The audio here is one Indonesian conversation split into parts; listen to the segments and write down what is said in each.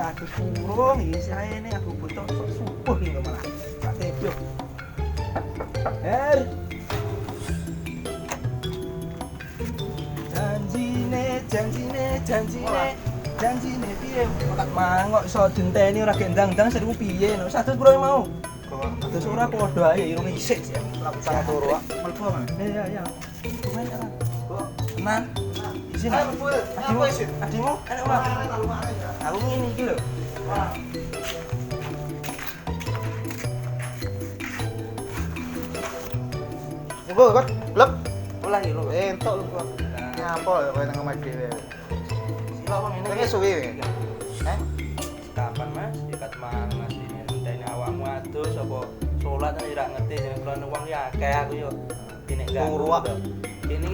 aku kurung iki saene aku butuh subuh iki malah. Tak tebyo. Janjine piye? Kok mangok iso dinteni ora gendang-dang seribu piye? No, 100 bro mau. Terus ora padha ae irung isik sih. Sang turu ah. Mlebu Mas. Iya. Lumayan kan. Tenan. Di sini. Adimu, enak ora? Aku ngene iki lho. Engko kok klub Olah iki lho. entuk lu kok. Nyapa ya kowe nang omah dhewe. Sila kok ngene. Kowe suwi kowe. Kapan Mas? Ikat mang Mas ini enteni awakmu adus apa salat kan ora ngerti jeneng kula wong ya akeh aku yo. Dene Turu, gak. Wak. Ini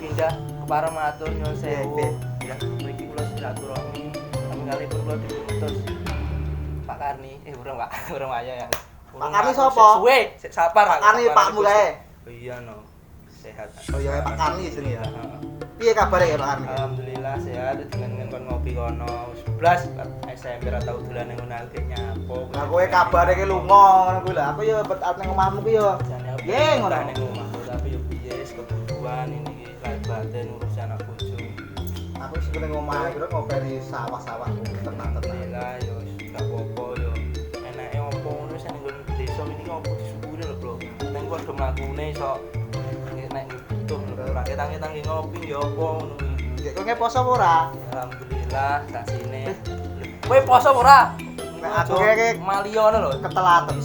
pindah ke para matur nyuwun sewu. Iya. Ya, mriki kula silaturahmi. Kali-kali kula diutus Pak Karni. Urung Pak, urung aja ya. Pak Karni sapa? Suwe, sik sapar Pak Karni pakmu kae. Oh iya no. Sehat. Oh iya Pak Karni jenenge ya. Heeh. Piye kabare ya Pak Karni? Alhamdulillah sehat dengan kon ngopi kono 11 SMP ra tau dolan nang ngono akeh nyapo. Lah kowe kabare ki lunga ngono kuwi lho. Aku ya betat nang omahmu ki ya. Piye ngono? Nang omahku tapi yo piye kebutuhan ini lahir batin urusan anak bojo. Aku sing ning omah kira ngopeni sawah-sawah tenang-tenang. Alhamdulillah yo gak apa-apa yo. Enake opo ngono wis ning desa iki opo disyukuri lho, Bro. Ning kok do mlakune iso nek butuh ora ketang-ketang ngopi yo opo ngono kuwi. Nek kowe poso apa ora? Alhamdulillah kasine. Kowe poso ora? Nek aku kek malio ngono lho. ketelaten.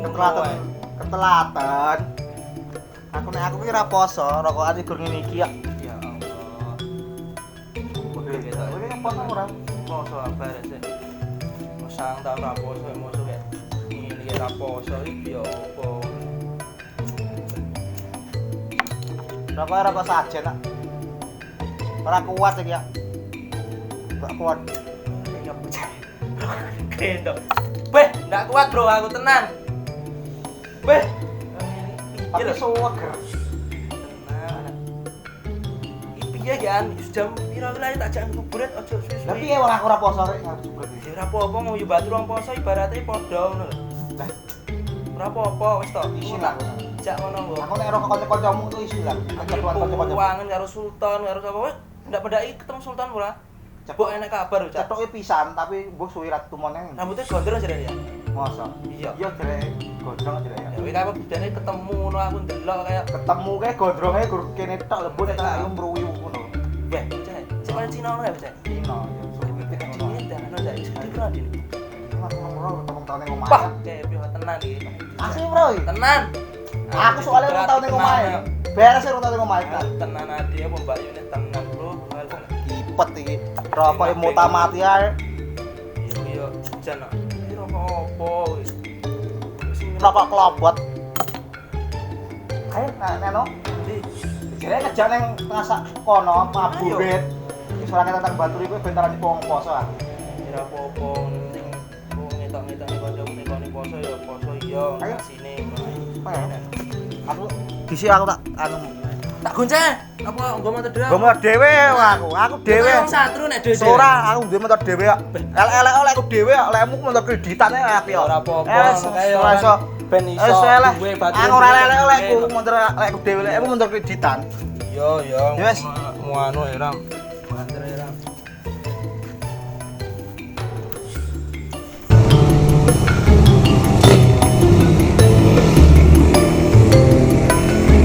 Ketelaten. Ketelaten. Aku nek aku ki ora poso, rokokan gur ngene iki ya. Ya Allah. Kowe kan poso ora? Poso apa sih? Musang tahun ra poso, poso kayak ini ra poso iki yo opo. Rokok saja nak. Ora kuat iki ya. Gak kuat. Ya bocah. Gendok. Beh, ndak kuat bro, aku tenan. Beh. Tapi seger. Tenan. Piye kan jam pira wilayah tak jan kuburet aja suwe-suwe. Lah piye wong aku ora poso rek ngarep jebret iki. Ya ora apa-apa mau yo batu rong poso ibaratnya padha ngono lho. Lah, Ora apa-apa wis to. isi lah. Jak ngono lho. Aku nek rokok kanca-kancamu itu isi lah. Ketuan kanca-kanca. Wangen karo Sultan karo sapa wis ndak pedaki ketemu Sultan ora? Cepuk enek kabar lho, Cak. Cetoke pisan tapi mbok suwi ra tumoneng. Rambutnya gondrong jare ya. Masa? Iya. Iya jere gondrong jere ya. Ya kowe kabeh budane ketemu ngono aku ndelok kayak Ketemu kae gondronge gur kene tok lembut nek tak ayo mruwi ngono. weh, Cak. Cek Cina ngono ya, Cak. Dino ya. Ini dan ono dari sedih bro di. Aku nomor temen-temen ning omah. Pah, kayak piye tenan iki. Asli bro. Tenan. Aku soalnya rong tahun ning omah. Beres rong tahun ning omah. Tenan adi apa Mbak Yune tenan bro. Kipet iki. Rokok mutamati ae. Iya, jan. Iki rokok opo wis. Rokok klobot. Ayo neno. Ndi? Jare ngejak ning ngasak kono maburit. Wis ora ketan batur iku bentar aja wong poso ah. Ora apa-apa ning ngetok-ngetok kancamu nek poso ya poso iya ngasine. Aku disi aku tak anu Tak gonceng. Apa nggo motor dhewe? gomo dhewe aku dhewe. Wong satru nek dhewe. Ora, aku duwe motor dhewe kok. Elek-elek olehku dhewe kok, lekmu motor kreditan ae apik kok. Ora apa-apa. Ora iso ben iso duwe baterai. Aku ora elek olehku motor lekku dhewe, lekmu motor kreditan. Iya, iya. Yes. Anu ya, Ram. Banter ya, Ram.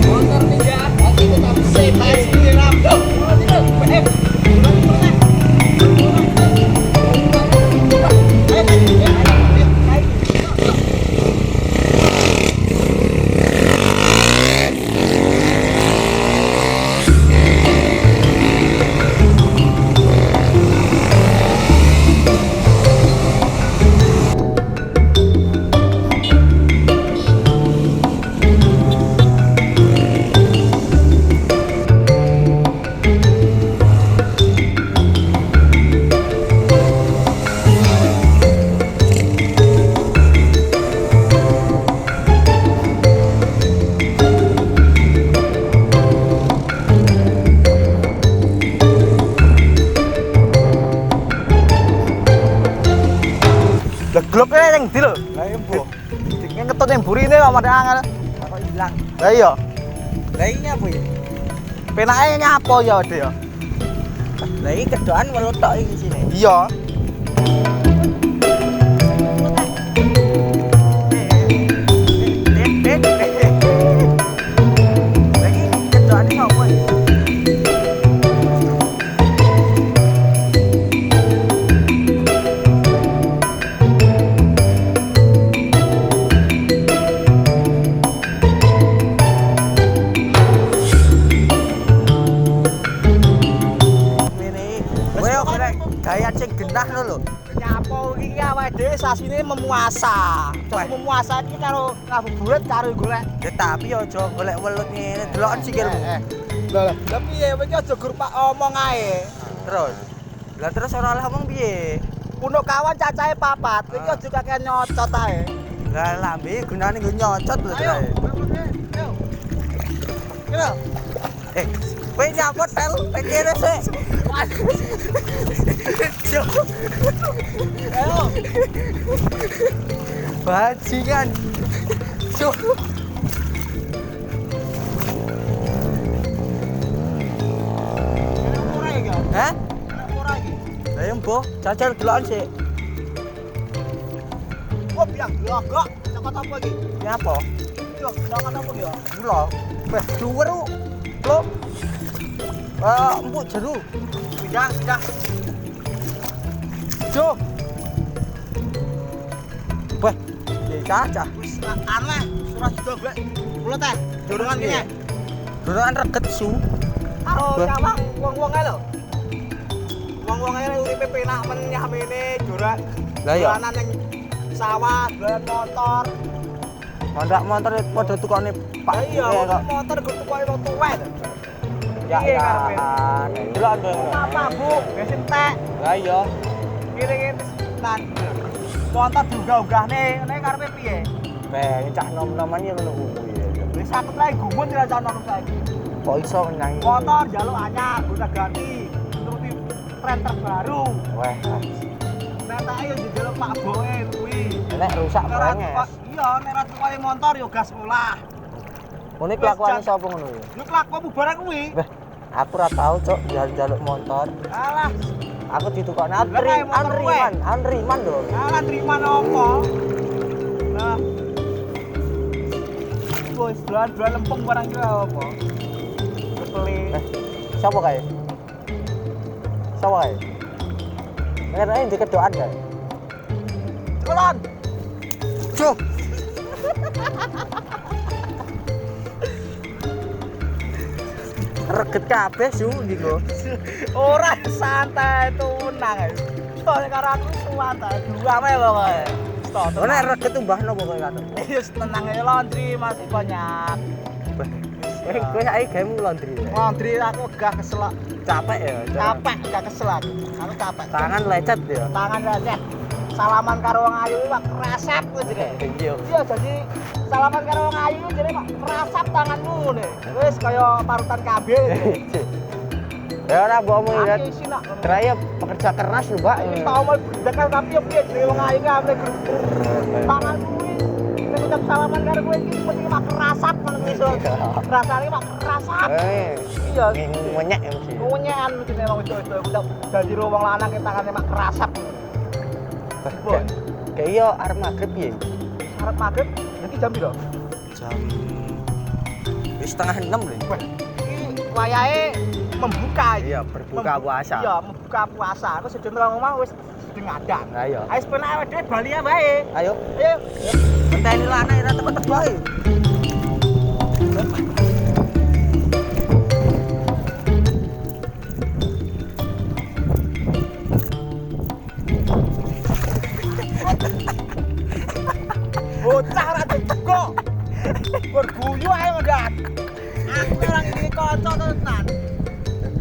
Motor ninja, aku tetap safe. Ram. Lah gloke ning ndi lho? Lah iya mbok. Dikene ketut ning burine kok mate angel. Kok ilang. Lah iya. Lah ini apa ya? Penake nyapo ya Ade ya. Lah iki kedokan welut tok iki sini. Iya. Lagi kedokan iki apa ya? Gaya cek genah lho. Nyapo iki awake dhewe sasine memuasa. Coba memuasa iki karo ngabuburit karo golek. Ya tapi aja golek welut ngene, deloken sikilmu. Lah piye kowe iki aja gur pak omong ae. Terus. Lah terus ora oleh ngomong piye? Puno kawan cacahe 4. Iki aja kakek nyocot ae. Lah lambe gunane nggo nyocot lho terus. Ayo. Kira. Kowe nyapot tel kene sik. Ayo. Bajingan. Cuk. Ora iki. Hah? Ora iki. Lah yo mbok, jajal deloken sik. Oh, biang glogok. Cokot apa iki? Nyapa? Yo, cokot apa ya? Gula. Wes dhuwur ku. Lho. Empuk jeru. Bidang. Cuk. Wah, ya cacah. Wis aneh, surah juga golek. Mulut teh, dorongan kene. Dorongan reget su. Karo Wah. nyawang wong-wong ae lho. Wong-wong ae uripe penak men nyamene doran. Lah iya. Dolanan ning sawah, dolan motor. Motor padha tukone Pak. Lah iya, kok. motor gue tukone wong tuwek. Ya Piye ya. karepe? Delok ndang. Apa, Bu? Bensin tek. Lah iya. Kene-kene sebutan. Motor diunggah-unggahne, ngene karepe piye? Beh, cah nom-noman ya ngono kuwi. Wis sakit lae gumun ora cono saiki. Kok iso menangi? Motor jaluk anyar, gonta ganti. Nuruti tren terbaru. Weh, Nentake yo njaluk Pak Boe kuwi. nek rusak Nek ra brenges. tukok- Iya, nek ra tukoke motor yo gas olah. Ngene kelakuane sapa ngono ya? Lu kelakuanmu barang kuwi. Beh, aku ora tau, Cuk, njaluk motor. Alah, Aku ditukokne Lah, kayak motor anriman lho. alah terima apa? Nah. Wis dolan-dolan lempeng barang ki apa? Kepeli. Sapa kae? Sapa kae? Nek di kedokan kae. Kolon. Cuk. Reget kabeh su ndiko. Ora santai tunang ae. Tok karo aku santai. Dua wae pokoke. Tok. Oh nek reget tumbah napa kowe katon? Wis tenang ae laundry masih banyak. Kowe saiki game laundry. Laundry aku gak keselak. Capek ya. Capek gak keselak. Aku capek. Tangan lecet ya. Tangan lecet. Salaman karo wong ayu mak resep kuwi jenenge. Iya. Iya jadi salaman karo wong ayu jadi mak rasap tanganmu nih. Wis kaya parutan kabeh. Ya ora mbok omong ya. Aku isi nak. Raya pekerja keras lho, Mbak. Wis tau mau dekat tapi yo piye jenenge wong ayu ki amble tangan kuwi. Nek ucap salaman karo kowe iki mesti mak rasap ngono kuwi so. Rasane mak rasap. Iya. Ngenyek ya mesti. Ngunyekan jenenge wong wedok udah dadi wong lanang ki tangane mak rasap. Kayak iya arep magrib piye? Arep magrib iki jam piro? Jam wis setengah 6 lho. Wah, iki wayahe membuka iki. Iya, berbuka puasa. Iya, membuka puasa. Aku sedeng nang omah wis sedeng ngadang. Lah iya. Ayo sepenak awake dhewe bali ae wae. Ayo, Ayo. ngenteni lanang ora tepet wae. Bocah ra ditegok. Berguyu ae ndak. Aku orang iki kanca tenan.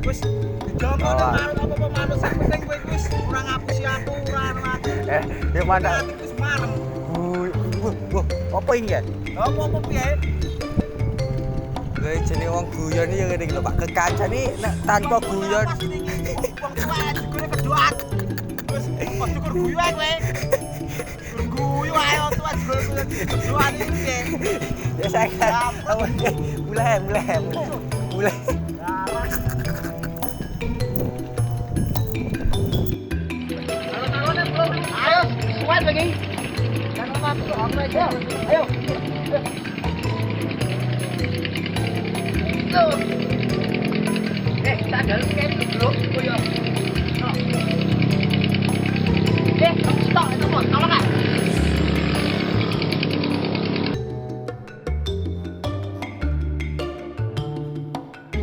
Wis dijogo nang apa-apa manut sing penting kowe wis ora ngapusi aku ora anu. Ya mana? Aku wis marem. Wah, apa iki ya? Apa piye? Kayak jenenge wong guyon iki ya ngene iki lho, Pak. Kekancane nek tanpa guyon. Wong tuwa jebule kedoan. Wis kok cukur guyu ae kowe. Tujuan ini. Ya saya kan. Mulai. Ayo, suat lagi. Jangan masuk orang aja. Ayo. Tak dalam kain dulu. Koyo. Stop itu, tolong ah.